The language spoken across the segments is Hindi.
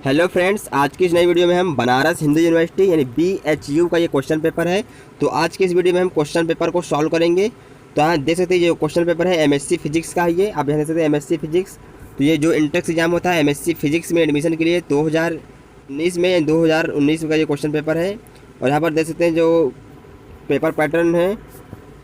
हेलो फ्रेंड्स, आज की इस नई वीडियो में हम बनारस हिंदू यूनिवर्सिटी यानी BHU का ये क्वेश्चन पेपर है। तो आज की इस वीडियो में हम क्वेश्चन पेपर को सॉल्व करेंगे। तो यहाँ देख सकते हैं ये क्वेश्चन पेपर है MSc फिजिक्स का है। ये आप यहाँ देख सकते हैं MSc फिजिक्स। तो ये जो इंट्रेंस एग्जाम होता है MSc फिजिक्स में एडमिशन के लिए 2019 में 2019 का ये क्वेश्चन पेपर है। और यहाँ पर देख सकते हैं जो पेपर पैटर्न है,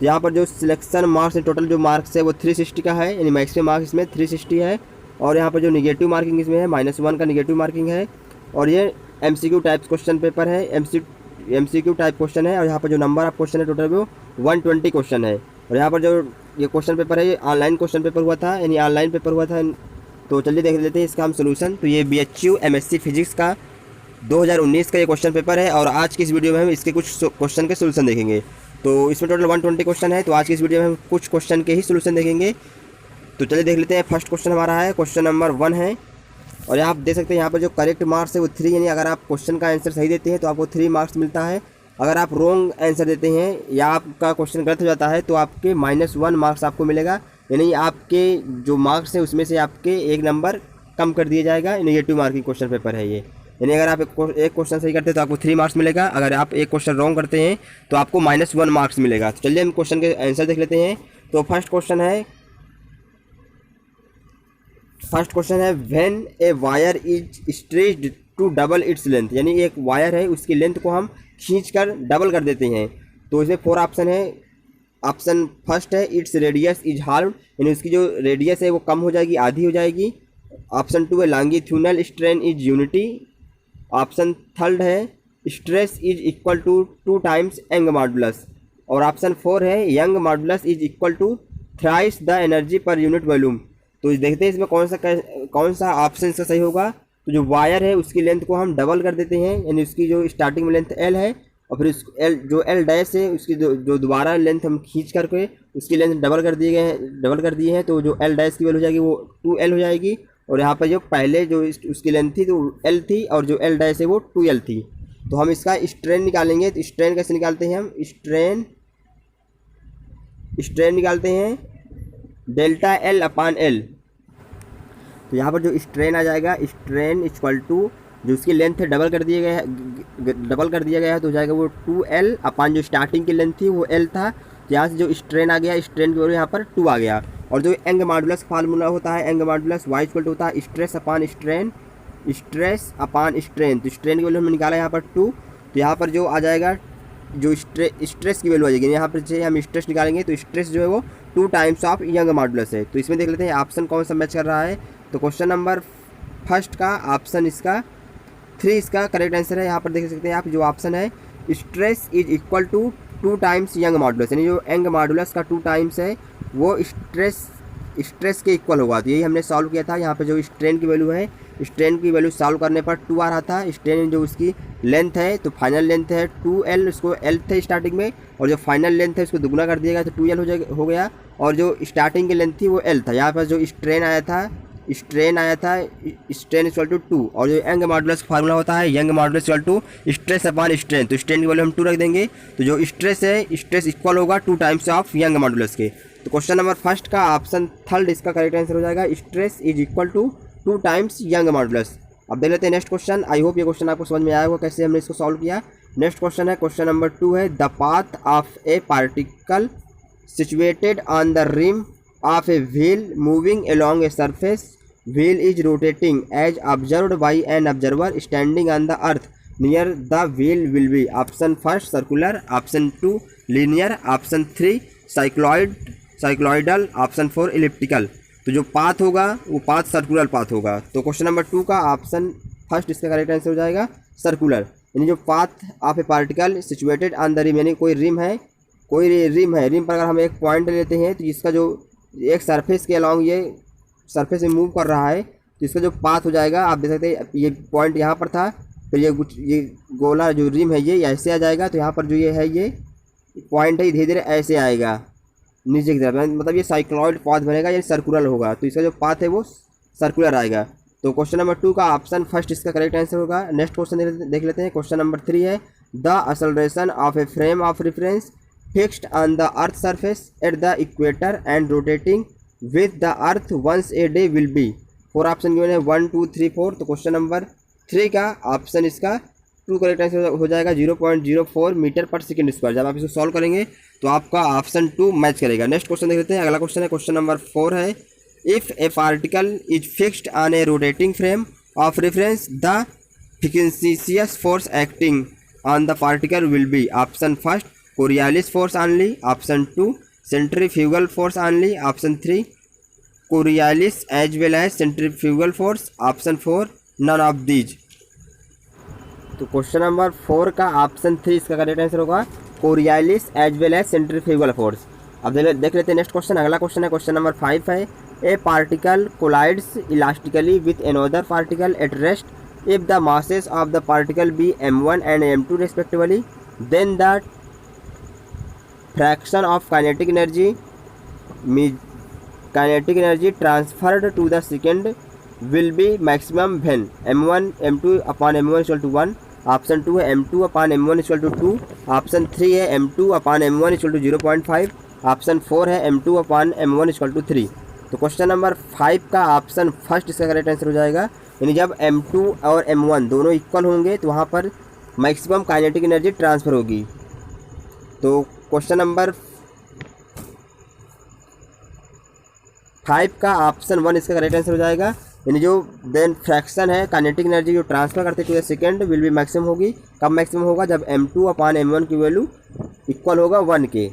यहाँ पर जो सिलेक्शन मार्क्स है, टोटल जो मार्क्स है वो 360 का है, यानी मैक्सिमम मार्क्स इसमें 360 है। और यहाँ पर जो निगेटिव मार्किंग इसमें है -1 का निगेटिव मार्किंग है। और ये MCQ टाइप क्वेश्चन पेपर है, MCQ टाइप क्वेश्चन है। और यहाँ पर जो नंबर ऑफ क्वेश्चन है टोटल वो 120 क्वेश्चन है। और यहाँ पर जो ये क्वेश्चन पेपर है ये ऑनलाइन क्वेश्चन पेपर हुआ था, यानी ऑनलाइन पेपर हुआ था। तो चलिए देख लेते हैं इसका हम सोल्यूशन। तो ये BHU MSc फिजिक्स का 2019 का ये क्वेश्चन पेपर है। और आज की इस वीडियो में हम इसके कुछ क्वेश्चन के सोल्यूशन देखेंगे। तो इसमें टोटल 120 क्वेश्चन है। तो आज की इस वीडियो में हम कुछ क्वेश्चन के ही सोल्यूशन देखेंगे। तो चलिए देख लेते हैं। फर्स्ट क्वेश्चन हमारा है, क्वेश्चन नंबर 1 है। और यहाँ आप देख सकते हैं यहाँ पर जो करेक्ट मार्क्स है वो 3, यानी अगर आप क्वेश्चन का आंसर सही देते हैं तो आपको 3 मार्क्स मिलता है। अगर आप रॉन्ग आंसर देते हैं या आपका क्वेश्चन गलत हो जाता है तो आपके -1 मार्क्स आपको मिलेगा, यानी आपके जो मार्क्स है उसमें से आपके 1 नंबर कम कर दिया जाएगा। नेगेटिव मार्किंग क्वेश्चन पेपर है ये, यानी अगर आप एक क्वेश्चन सही करते हैं तो आपको 3 मार्क्स मिलेगा। अगर आप एक क्वेश्चन रॉन्ग करते हैं तो आपको -1 मार्क्स मिलेगा। तो चलिए हम क्वेश्चन के आंसर देख लेते हैं। तो फर्स्ट क्वेश्चन है when a wire is stretched to double its length, यानी एक वायर है उसकी लेंथ को हम खींचकर डबल कर देते हैं। तो इसमें 4 ऑप्शन है। ऑप्शन फर्स्ट है इट्स रेडियस इज हार्ड, यानी उसकी जो रेडियस है वो कम हो जाएगी, आधी हो जाएगी। ऑप्शन 2 है longitudinal strain is unity. Option third है stress is equal to 2 times Young modulus. और ऑप्शन 4 है Young modulus is equal to thrice the energy per unit volume. तो देखते हैं इसमें कौन सा ऑप्शन इसका सही होगा। तो जो वायर है उसकी लेंथ को हम डबल कर देते हैं, यानी उसकी जो स्टार्टिंग में लेंथ L है और फिर उस L डैश है उसकी जो दोबारा लेंथ हम खींच करके उसकी लेंथ डबल कर दिए हैं। तो जो L डैश की वैल्यू हो जाएगी वो 2L हो जाएगी। और यहाँ पर जो पहले जो उसकी लेंथ थी तो L थी और जो L डैश है वो 2L थी। तो हम इसका स्ट्रेन निकालेंगे। तो स्ट्रेन कैसे निकालते हैं हम? स्ट्रेन निकालते हैं डेल्टा L/L। तो यहाँ पर जो स्ट्रेन आ जाएगा, स्ट्रेन इक्वल टू जो उसकी लेंथ है डबल कर दिया गया है तो हो जाएगा वो 2L/ जो स्टार्टिंग की लेंथ थी वो L था। तो यहाँ से जो स्ट्रेन आ गया, स्ट्रेन की वैल्यू यहाँ पर 2 आ गया। और जो यंग मॉडुलस फार्मूला होता है, Young modulus Y equal to होता है स्ट्रेस अपॉन स्ट्रेन। तो स्ट्रेन की वैल्यू हमने निकाला यहाँ पर 2। तो यहाँ पर जो आ जाएगा जो स्ट्रेस की वैल्यू आ जाएगी, यहाँ पर से हम स्ट्रेस निकालेंगे तो स्ट्रेस जो है वो 2 टाइम्स ऑफ यंग मॉडुलस है। तो इसमें देख लेते हैं ऑप्शन कौन सा मैच कर रहा है। तो क्वेश्चन नंबर फर्स्ट का ऑप्शन इसका 3 इसका करेक्ट आंसर है। यहाँ पर देख सकते हैं आप जो ऑप्शन है stress is equal to 2 times Young modulus, यानी जो यंग मॉडुलस का 2 टाइम्स है वो स्ट्रेस के इक्वल होगा। तो यही हमने सॉल्व किया था। यहाँ पे जो स्ट्रेन की वैल्यू है, स्ट्रेन की वैल्यू सॉल्व करने पर 2 आ रहा था। स्ट्रेन जो उसकी लेंथ है तो फाइनल लेंथ है 2L, उसको L थे स्टार्टिंग में, और जो फाइनल लेंथ है उसको दुगना कर दिया गया तो 2L हो गया। और जो स्टार्टिंग की लेंथ थी वो L था। यहाँ पर जो स्ट्रेन आया था स्ट्रेन इक्वल टू 2। और जो यंग मॉडुलस फार्मूला होता है Young modulus equal to stress upon strain. तो स्ट्रेन की वैल्यू हम 2 रख देंगे। तो जो स्ट्रेस है, स्ट्रेस इक्वल होगा 2 टाइम्स ऑफ यंग मॉडुलस के। तो क्वेश्चन नंबर फर्स्ट का ऑप्शन थर्ड इसका करेक्ट आंसर हो जाएगा stress is equal to 2 times Young modulus. अब देख लेते हैं नेक्स्ट क्वेश्चन। आई होप ये क्वेश्चन आपको समझ में आया होगा कैसे हमने इसको सॉल्व किया। नेक्स्ट क्वेश्चन है, क्वेश्चन नंबर 2 है the path of a particle situated on the rim of a wheel moving along a surface wheel is rotating as observed by an observer standing on the earth near the wheel will be option first circular, option 2 linear, option 3 cycloidal, option 4 elliptical। तो जो पाथ होगा वो पाथ सर्कुलर पाथ होगा। तो क्वेश्चन नंबर 2 का ऑप्शन फर्स्ट इसका करेक्ट आंसर हो जाएगा सर्कुलर, यानी जो path of a particle situated on the rim, यानी कोई रिम है रिम पर अगर हम एक पॉइंट लेते हैं तो इसका जो एक सरफेस के अलॉन्ग ये सरफेस में मूव कर रहा है तो इसका जो पाथ हो जाएगा आप देख सकते हैं ये पॉइंट यहाँ पर था, फिर ये गोला जो रिम है ये ऐसे आ जाएगा। तो यहाँ पर जो ये है ये पॉइंट है धीरे धीरे ऐसे आएगा नीचे की तरफ, मतलब ये साइक्लॉइड पाथ बनेगा, ये सर्कुलर होगा। तो इसका जो पाथ है वो सर्कुलर आएगा। तो क्वेश्चन नंबर 2 का ऑप्शन फर्स्ट इसका करेक्ट आंसर होगा। नेक्स्ट क्वेश्चन देख लेते हैं। क्वेश्चन नंबर 3 है the acceleration of a frame of reference fixed on the earth surface at the equator and rotating with the earth once a day will be. 4 option given है 1 2 3 4। तो क्वेश्चन नंबर 3 का ऑप्शन इसका 2 करेक्ट आंसर हो जाएगा 0.04 मीटर पर सेकेंड स्क्वायर। जब आप इसको सॉल्व करेंगे तो आपका ऑप्शन 2 मैच करेगा। नेक्स्ट क्वेश्चन देख लेते हैं। अगला क्वेश्चन है क्वेश्चन नंबर 4 है, if A particle is fixed on A rotating frame of reference the fictitious force acting on the particle will be option first Coriolis force only, option 2 centrifugal force only, option 3 Coriolis as well as centrifugal force, option 4 none of these। तो क्वेश्चन नंबर 4 का ऑप्शन 3 इसका करेक्ट आंसर होगा Coriolis as well as centrifugal force. अब देख लेते हैं नेक्स्ट क्वेश्चन। अगला क्वेश्चन है क्वेश्चन नंबर 5 है, a particle collides elastically with another particle at rest if the masses of the particle be m1 and m2 respectively, then the fraction of kinetic energy transferred to the second will be maximum when m1 m2 upon m1 equal to 1, option 2 है m2 upon m1 equal to 2, option 3 है m2 upon m1 equal to 0.5, option 4 है m2 upon m1 equal to 3। तो क्वेश्चन नंबर 5 का ऑप्शन फर्स्ट इसका करेक्ट आंसर हो जाएगा, यानी जब m2 और m1 दोनों इक्वल होंगे तो वहाँ पर मैक्सिमम काइनेटिक एनर्जी ट्रांसफ़र होगी। तो क्वेश्चन नंबर 5 का ऑप्शन 1 इसका करेक्ट आंसर हो जाएगा, यानी जो देन फ्रैक्शन है काइनेटिक एनर्जी जो ट्रांसफ़र करते to the second will be maximum होगी। कब मैक्सिमम होगा? जब m2 अपॉन m1 की वैल्यू इक्वल होगा 1 के।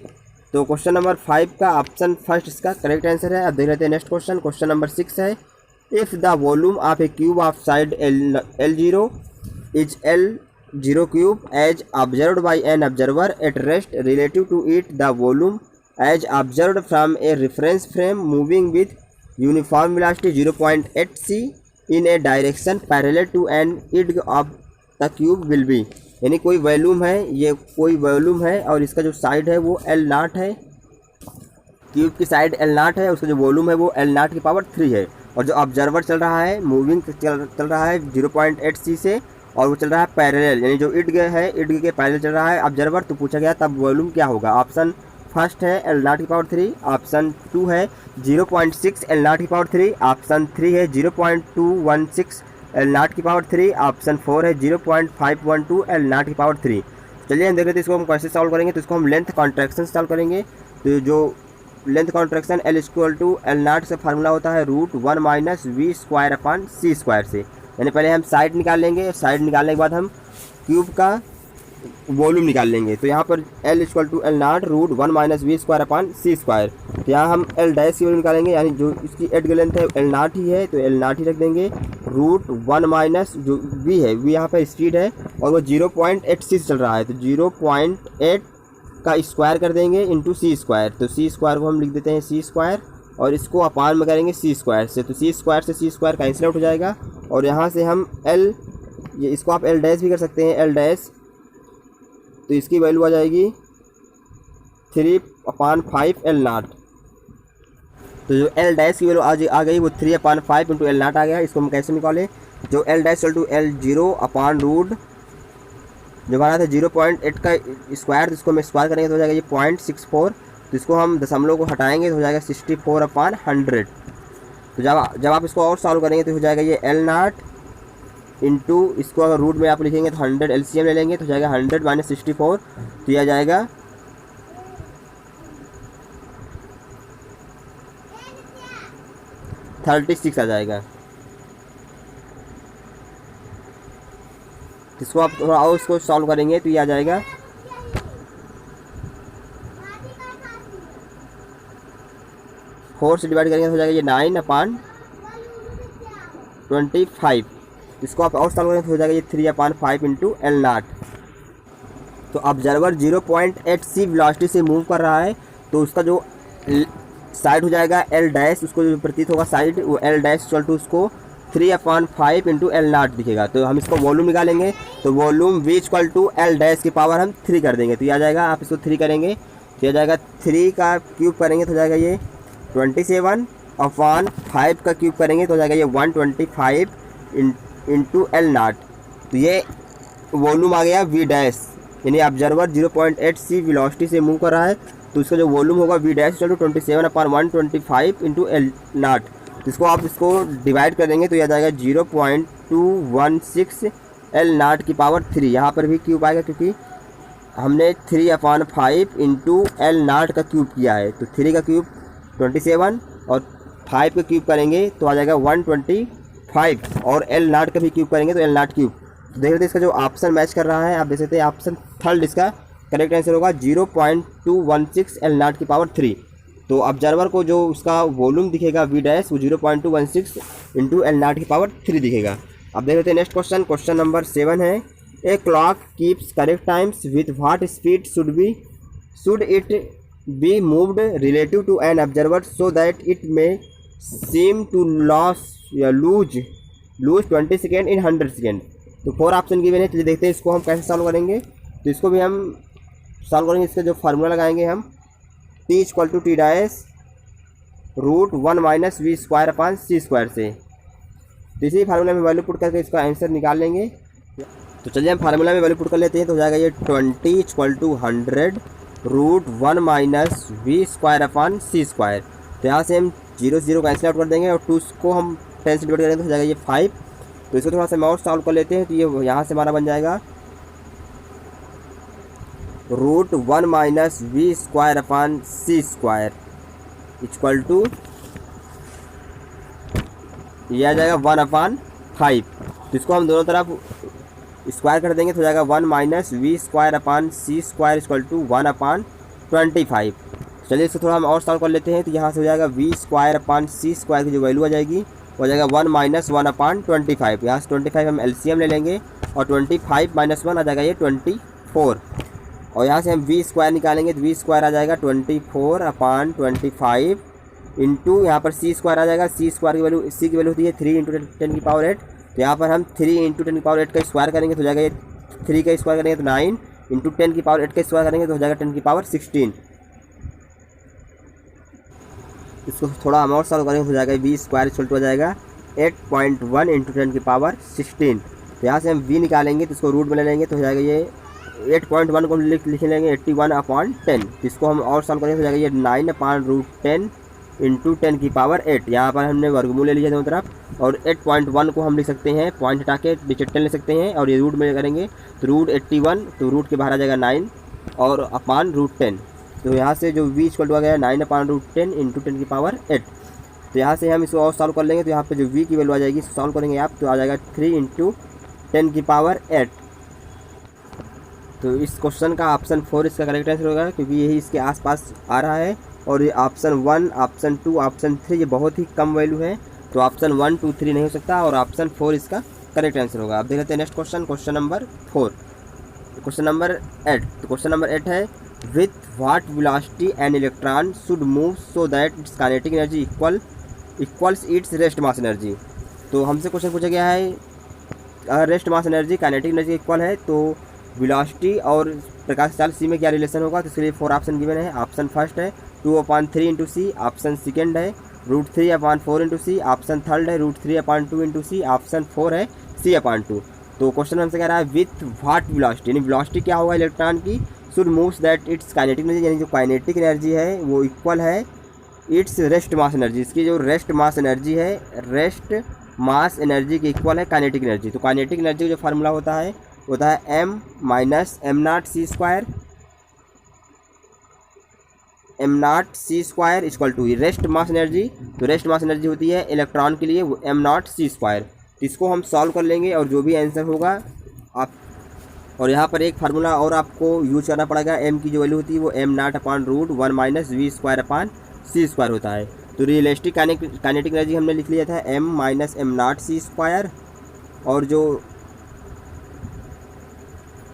तो क्वेश्चन नंबर 5 का ऑप्शन फर्स्ट इसका करेक्ट आंसर है। अब देख लेते हैं नेक्स्ट क्वेश्चन। क्वेश्चन नंबर 6 है, if the volume of a cube of side L0 is L0 cube as observed by an observer at rest relative to it the volume as observed from a reference frame moving with uniform velocity 0.8 c in a direction parallel to an edge of the cube will be, यानी कोई वॉल्यूम है, ये कोई वॉल्यूम है और इसका जो साइड है वो L0 है, क्यूब की साइड L0 है, उसका जो वॉल्यूम है वो L0 की पावर 3 है, और जो ऑब्जर्वर चल रहा है मूविंग चल रहा है 0.8 c से, और वो चल रहा है पैरेलल, यानी जो इर्द है इर्द के पैरेलल चल रहा है ऑब्जर्वर। तो पूछा गया तब वॉल्यूम क्या होगा? ऑप्शन फर्स्ट है L0 की पावर 3, ऑप्शन 2 है 0.6 L0 की पावर 3, ऑप्शन 3 है 0.216 L0 की पावर 3, ऑप्शन 4 है 0.512 L0 की पावर 3। चलिए हम देख लेते हैं इसको हम कैसे सॉल्व करेंगे। तो इसको हम लेंथ कॉन्ट्रैक्शन सॉल्व करेंगे। तो जो length contraction L equal to L0 से फार्मूला होता है √1 minus v square upon c square से, यानी पहले हम साइड निकाल लेंगे, साइड निकालने के बाद हम क्यूब का वॉल्यूम निकाल लेंगे। तो यहाँ पर L equal to L0 √1 minus v square upon c square. तो यहाँ हम L डैश की वैल्यू निकालेंगे, यानी जो इसकी एड की लेंथ है L0 ही है तो L0 ही रख देंगे। √1 माइनस जो V है, V यहाँ पर स्पीड है और वो 0.86 चल रहा है, तो 0.8 का स्क्वायर कर देंगे इंटू सी स्क्वायर। तो सी स्क्वायर को हम लिख देते हैं सी स्क्वायर और इसको अपान में करेंगे सी स्क्वायर से, तो सी स्क्वायर से सी स्क्वायर कैंसिल आउट हो जाएगा। और यहाँ से हम L, ये इसको आप L डैश भी कर सकते हैं, L डैश, तो इसकी वैल्यू आ जाएगी 3/5 L0। तो जो L डैश की वैल्यू आ गई वो 3/5 इंटू L0 आ गया। इसको हम कैसे निकालें? जो L dash equal to L0 upon root जो बना था 0.8 का स्क्वायर, तो इसको हम स्क्वायर करेंगे तो हो जाएगा ये 0.64। तो इसको हम दशमलव को हटाएंगे तो हो जाएगा 64/100। तो जब आप इसको और सॉल्व करेंगे तो हो जाएगा ये L0 इंटू, इसको अगर रूट में आप लिखेंगे तो 100 LCM ले लेंगे तो हो जाएगा 100 माइनस 64, तो यह आ जाएगा 36 आ जाएगा। इसको आप थोड़ा और इसको सॉल्व करेंगे तो ये आ जाएगा 4 से डिवाइड करेंगे तो हो जाएगा ये 9/25। इसको आप और सॉल्व करेंगे तो हो जाएगा ये 3/5 इंटू L0। तो ऑब्जर्वर 0.8 c वेलोसिटी से मूव कर रहा है, तो उसका जो साइड हो जाएगा L डैश, उसको जो प्रतीत होगा साइड वो L डैश इक्वल टू उसको 3/5 इंटू L0 दिखेगा। तो हम इसको वॉल्यूम निकालेंगे, तो volume V equal to L dash की पावर हम 3 कर देंगे, तो ये आ जाएगा, आप इसको 3 करेंगे तो ये आ जाएगा 3 का क्यूब करेंगे तो हो जाएगा ये 27/5 का क्यूब करेंगे तो हो जाएगा ये 125 इंटू L0। तो ये वॉल्यूम आ गया V डैश, यानी ऑब्जर्वर 0.8 c वेलोसिटी से मूव कर रहा है, तो इसका जो वॉल्यूम होगा V dash equal to 27/125 into L0। तो इसको डिवाइड कर देंगे तो यह आ जाएगा 0.216 एल नाट की पावर 3। यहाँ पर भी क्यूब आएगा क्योंकि हमने 3/5 इंटू एल नाट का क्यूब किया है। तो 3 का क्यूब 27 और 5 का क्यूब करेंगे तो आ जाएगा 125 और एल नाट का भी क्यूब करेंगे तो एल नाट क्यूब। तो देख लेते हैं इसका जो ऑप्शन मैच कर रहा है। आप देख सकते हैं ऑप्शन थर्ड इसका करेक्ट आंसर होगा 0.216 एल नाट की पावर 3। तो ऑब्जर्वर को जो उसका वॉल्यूम दिखेगा वी डैश वो 0.216 इंटू एल नाट की पावर 3 दिखेगा। अब देख लेते हैं नेक्स्ट क्वेश्चन। क्वेश्चन नंबर 7 है a clock keeps correct times with what speed should it be moved relative to an observer so that it may seem to lose 20 second in 100 second. तो 4 ऑप्शन गिवन है। चलिए देखते हैं इसको हम कैसे सॉल्व करेंगे। तो इसको भी हम सॉल्व करेंगे। इसका जो फार्मूला लगाएंगे हम t = t डैश √1 - v² अपान c² से। तो इसी फार्मूला में वैल्यू पुट करके इसका आंसर निकाल लेंगे। तो चलिए हम फार्मूला में वैल्यू पुट कर लेते हैं। तो हो जाएगा ये 20 = 100 √1 - v² अपान c²। तो यहाँ से हम 0 0 कैंसिल आउट कर देंगे और 2 को हम 10 से डिवाइड करेंगे तो हो जाएगा ये 5। तो इसको थोड़ा सा और सॉल्व कर लेते हैं। तो ये यहाँ से हमारा बन जाएगा √1 - v² upon c² equal to ये आ जाएगा 1/5। तो इसको हम दोनों तरफ स्क्वायर कर देंगे तो हो जाएगा 1 - v² upon c² equal to 1/25। चलिए इसको थोड़ा हम और सॉल्व कर लेते हैं। तो यहाँ से हो जाएगा v² अपान c² की जो वैल्यू आ जाएगी वो हो जाएगा 1 - 1/25। यहाँ से 25 हम एलसीएम ले लेंगे और 25 - 1 आ जाएगा ये 24। और यहाँ से हम v² निकालेंगे तो v² आ जाएगा 24/25 इंटू यहाँ पर c² आ जाएगा। c² की वैल्यू की वैल्यू होती है 3 × 10 की पावर 8। तो यहाँ पर हम 3 × 10 की पावर 8 का स्क्वायर करेंगे तो हो जाएगा ये 3 का स्क्वायर करेंगे तो 9 इंटू 10 की पावर 8 का स्क्वायर करेंगे तो हो जाएगा 10 की पावर 16। इसको थोड़ा हम और सॉल्व करेंगे तो हो जाएगा v² इक्वल टू हो जाएगा 8.1 इंटू 10 की पावर 16। तो यहाँ से हम v निकालेंगे तो इसको रूट में ले लेंगे तो हो जाएगा ये 8.1 को लिख लेंगे 81/10। तो इसको हम और सॉल्व करेंगे तो हो जाएगा ये 9/√10 इंटू 10 की पावर 8। यहाँ पर हमने वर्गमूल ले लिया दोनों तरफ और 8.1 को हम लिख सकते हैं पॉइंट हटा के नीचे 10 ले सकते हैं और ये रूट में करेंगे तो √81 तो रूट के बाहर आ जाएगा 9 और अपान √10। तो यहाँ से जो v इक्वल टू आ गया 9/√10 इंटू 10 की पावर 8। तो यहाँ से हम इसको और सॉल्व कर लेंगे तो यहाँ पे जो v की वैल्यू आ जाएगी सॉल्व करेंगे आप तो आ जाएगा 3 इंटू 10 की पावर 8। तो इस क्वेश्चन का ऑप्शन 4 इसका करेक्ट आंसर होगा क्योंकि यही इसके आसपास आ रहा है। और ये ऑप्शन 1, ऑप्शन 2, ऑप्शन 3 ये बहुत ही कम वैल्यू है। तो ऑप्शन 1, 2, 3 नहीं हो सकता और ऑप्शन 4 इसका करेक्ट आंसर होगा। अब देख लेते हैं next question. Question number 4 question number 8। तो क्वेश्चन नंबर 8 है with what velocity an electron should move so that it's kinetic energy equals it's rest mass energy. तो हमसे क्वेश्चन पूछा गया है अगर rest mass energy kinetic energy equal है तो वेलोसिटी और प्रकाश चाल सी में क्या रिलेशन होगा। तो इसके लिए 4 ऑप्शन गिवन है। ऑप्शन फर्स्ट है 2/3 इंटू सी। ऑप्शन सेकेंड है √3/4 इंटू सी। ऑप्शन थर्ड है √3/2 इंटू सी। ऑप्शन 4 है c/2। तो क्वेश्चन हमसे कह रहा है विथ व्हाट वेलोसिटी यानी वेलोसिटी क्या होगा इलेक्ट्रॉन की should moves that it's kinetic energy यानी जो काइनेटिक एनर्जी है वो इक्वल है इट्स रेस्ट मास एनर्जी। इसकी जो रेस्ट मास एनर्जी है रेस्ट मास एनर्जी की इक्वल है काइनेटिक एनर्जी। तो काइनेटिक एनर्जी का जो फार्मूला होता है m - m0 c² m0 c² equal to rest mass energy. तो रेस्ट मास एनर्जी होती है इलेक्ट्रॉन के लिए वो m0 c²। तो इसको हम सॉल्व कर लेंगे और जो भी आंसर होगा आप और यहाँ पर एक फार्मूला और आपको यूज करना पड़ेगा। m की जो वैल्यू होती है वो m0/√1 - v² अपान c² होता है। तो रियलिस्टिक काइनेटिक एनर्जी हमने लिख लिया था m - m0 c² और जो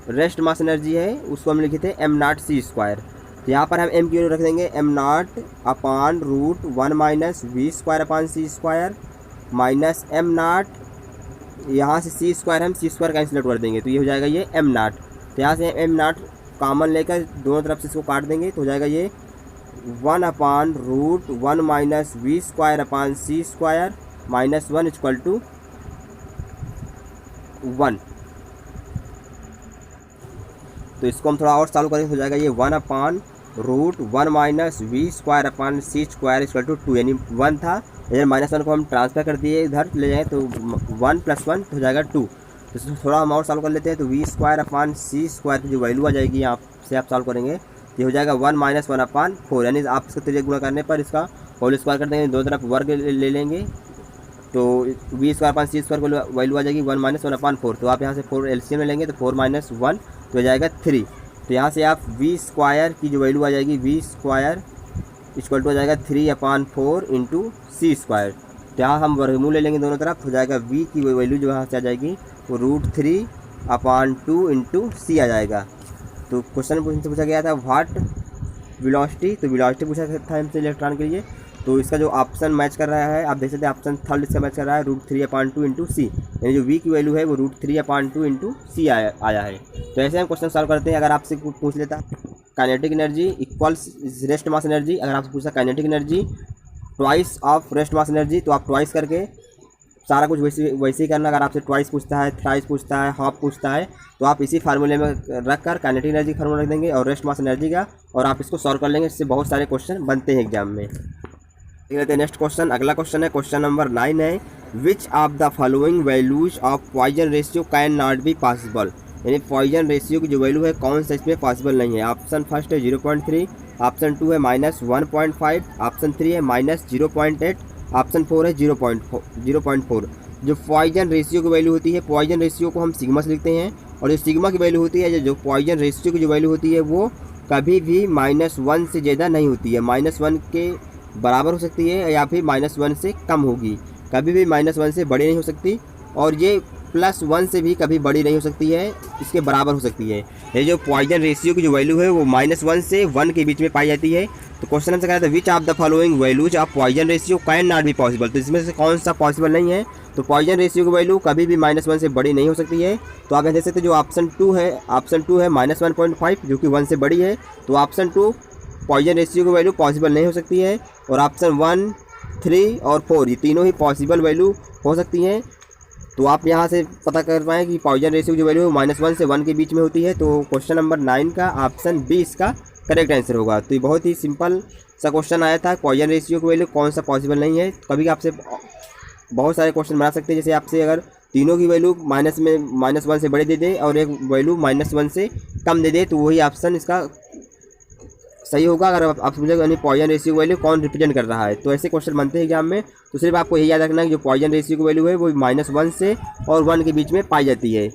रेस्ट मास एनर्जी है उसको हम लिखे थे m0 c²। तो यहाँ पर हम m की वैल्यू रख देंगे m0/√1 - v² अपान c² माइनस m0। यहाँ से c² हम c² कैंसिल आउट कर देंगे तो ये हो जाएगा ये m0। तो यहाँ से m0 कॉमन लेकर दोनों तरफ से इसको काट देंगे तो हो जाएगा ये 1/√1 - v² upon c² minus 1 equal to 1। तो इसको हम थोड़ा और सॉल्व करेंगे हो जाएगा ये 1/√1 root 1 minus v square upon c square equal to 2, यानी 1 था, इधर -1 को हम ट्रांसफर कर दिए, इधर ले जाएँ तो 1 + 1 तो हो जाएगा 2। तो इसको थोड़ा हम और सॉल्व कर लेते हैं। तो v square upon c square की जो वैल्यू आ जाएगी यहाँ से आप सॉल्व करेंगे, ये हो जाएगा 1 - 1/4, यानी आप इसको 3 गुणा करने पर इसका होल स्क्वायर कर देंगे, दोनों तरफ वर्ग ले लेंगे। तो v square upon c square को वैल्यू आ जाएगी 1 - 1/4। तो आप यहाँ से 4 एलसीएम में लेंगे तो 4 - 1 तो हो जाएगा 3। तो यहाँ से आप वी स्क्वायर की जो वैल्यू आ जाएगी, वी स्क्वायर इक्वल टू हो जाएगा 3/4 इंटू सी स्क्वायर। तो यहाँ हम वर्गमूल ले लेंगे दोनों तरफ, हो जाएगा वी की वैल्यू जो यहाँ से आ जाएगी वो √3/2 इंटू सी आ जाएगा। तो क्वेश्चन से पूछा गया था व्हाट वेलोसिटी, तो वेलोसिटी पूछा था हमसे इलेक्ट्रॉन के लिए। तो इसका जो ऑप्शन मैच कर रहा है, आप देख सकते हैं ऑप्शन थर्ड इसका मैच कर रहा है, √3/2 इंटू सी, यानी जो वी की वैल्यू है वो √3/2 इंटू सी आया है। तो ऐसे हम क्वेश्चन सॉल्व करते हैं। अगर आपसे पूछ लेता kinetic energy equals rest mass energy, अगर आपसे पूछा kinetic energy twice of rest mass energy, तो आप ट्वाइस करके सारा कुछ वैसे ही करना। अगर आपसे ट्वाइस पूछता है, थ्राइस पूछता है, हाफ पूछता है, तो आप इसी फार्मूले में रख कर काइनेटिक एनर्जी फार्मूला रख देंगे और रेस्ट मास एनर्जी का, और आप इसको सॉल्व कर लेंगे। इससे बहुत सारे क्वेश्चन बनते हैं एग्जाम में। देख लेते हैं नेक्स्ट क्वेश्चन। अगला क्वेश्चन है क्वेश्चन नंबर 9 है, which of the following values of Poisson ratio can not be possible, यानी पॉइजन रेशियो की जो वैल्यू है कौन सा इसमें पॉसिबल नहीं है। ऑप्शन फर्स्ट है 0.3, ऑप्शन 2 है -1.5, ऑप्शन 3 है -0.8, ऑप्शन 4 है 0.4। जो पॉइजन रेशियो की वैल्यू होती है, पॉइजन रेशियो को हम सिग्मा से लिखते हैं, और जो सिग्मा की वैल्यू होती है, जो पॉइजन रेशियो की जो वैल्यू होती है वो कभी भी -1 से ज़्यादा नहीं होती है। -1 के बराबर हो सकती है या फिर -1 से कम होगी, कभी भी -1 से बड़ी नहीं हो सकती, और ये +1 से भी कभी बड़ी नहीं हो सकती है, इसके बराबर हो सकती है। ये जो पॉइजन रेशियो की जो वैल्यू है वो -1 से 1 के बीच में पाई जाती है। तो क्वेश्चन हमसे कह रहा था which of the following values of Poisson ratio can not be possible, तो इसमें से कौन सा पॉसिबल नहीं है। तो पॉइजन रेशियो की वैल्यू कभी भी -1 से बड़ी नहीं हो सकती है। तो आप देख सकते हैं जो ऑप्शन 2 है -1.5 जो कि 1 से बड़ी है, तो ऑप्शन 2 पॉइजन रेशियो की वैल्यू पॉसिबल नहीं हो सकती है, और ऑप्शन 1, 3 और 4 ये तीनों ही पॉसिबल वैल्यू हो सकती हैं। तो आप यहाँ से पता कर पाएँ कि पॉइजन रेशियो की जो वैल्यू है -1 से 1 के बीच में होती है। तो क्वेश्चन नंबर 9 का ऑप्शन बी इसका करेक्ट आंसर होगा। तो ये बहुत ही सिंपल सा क्वेश्चन आया था, पॉइजन रेशियो की वैल्यू कौन सा पॉसिबल नहीं है। कभी आपसे बहुत सारे क्वेश्चन बना सकते हैं, जैसे आपसे अगर तीनों की वैल्यू -1 से बड़ी दे दे और एक वैल्यू -1 से कम दे दे, तो वही ऑप्शन इसका सही होगा। अगर आप समझेगा यानी पॉइजन रेशियो की वैल्यू कौन रिप्रेजेंट कर रहा है, तो ऐसे क्वेश्चन बनते हैं एग्जाम में। तो सिर्फ आपको यही याद रखना है कि जो पॉइजन रेशियो की वैल्यू है वो -1 से और 1 के बीच में पाई जाती है।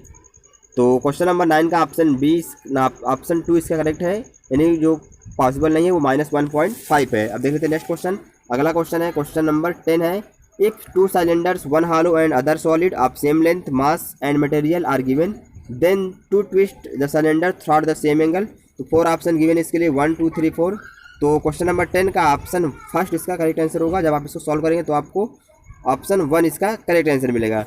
तो क्वेश्चन नंबर 9 का ऑप्शन बी ऑप्शन 2 इसका करेक्ट है, यानी जो पॉसिबल नहीं है वो -1.5 है। अब देख लेते हैं नेक्स्ट क्वेश्चन। अगला क्वेश्चन है क्वेश्चन नंबर 10 है, if 2 cylinders, one hollow and other solid of same length, mass and material are given, then to twist the cylinder through the same angle. तो 4 ऑप्शन गिवन इसके लिए 1 2 3 4। तो क्वेश्चन नंबर 10 का ऑप्शन फर्स्ट इसका करेक्ट आंसर होगा। जब आप इसको सॉल्व करेंगे तो आपको ऑप्शन 1 इसका करेक्ट आंसर मिलेगा।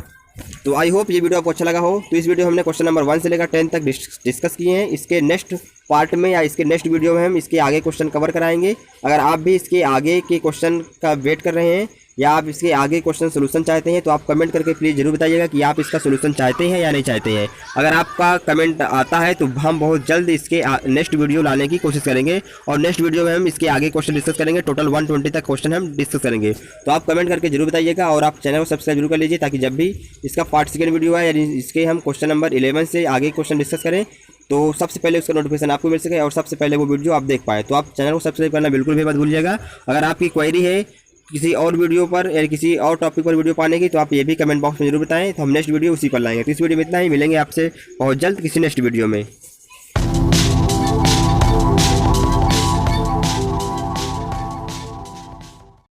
तो आई होप ये वीडियो आपको अच्छा लगा हो। तो इस वीडियो में हमने क्वेश्चन नंबर 1 से लेकर 10 तक डिस्कस किए हैं। इसके नेक्स्ट पार्ट में या इसके नेक्स्ट वीडियो में हम इसके आगे क्वेश्चन कवर कराएंगे। अगर आप भी इसके आगे के क्वेश्चन का वेट कर रहे हैं या आप इसके आगे क्वेश्चन सोल्यूशन चाहते हैं, तो आप कमेंट करके प्लीज़ जरूर बताइएगा कि आप इसका सोल्यूशन चाहते हैं या नहीं चाहते हैं। अगर आपका कमेंट आता है तो हम बहुत जल्द इसके नेक्स्ट वीडियो लाने की कोशिश करेंगे, और नेक्स्ट वीडियो में हम इसके आगे क्वेश्चन डिस्कस करेंगे। टोटल 120 तक क्वेश्चन हम डिस्कस करेंगे। तो आप कमेंट करके जरूर बताइएगा, और आप चैनल को सब्सक्राइब जरूर कर लीजिए, ताकि जब भी इसका पार्ट सेकेंड वीडियो है यानी इसके हम क्वेश्चन नंबर 11 से आगे क्वेश्चन डिस्कस करें, तो सबसे पहले उसका नोटिफिकेशन आपको मिल सके और सबसे पहले वो वीडियो आप देख पाए। तो आप चैनल को सब्सक्राइब करना बिल्कुल भी मत भूलिएगा। अगर आपकी क्वेरी है किसी और वीडियो पर या किसी और टॉपिक पर वीडियो पाने की, तो आप ये भी कमेंट बॉक्स में जरूर बताएं, तो हम नेक्स्ट वीडियो उसी पर लाएंगे। तो इस वीडियो में इतना ही, मिलेंगे आपसे बहुत जल्द किसी नेक्स्ट वीडियो में।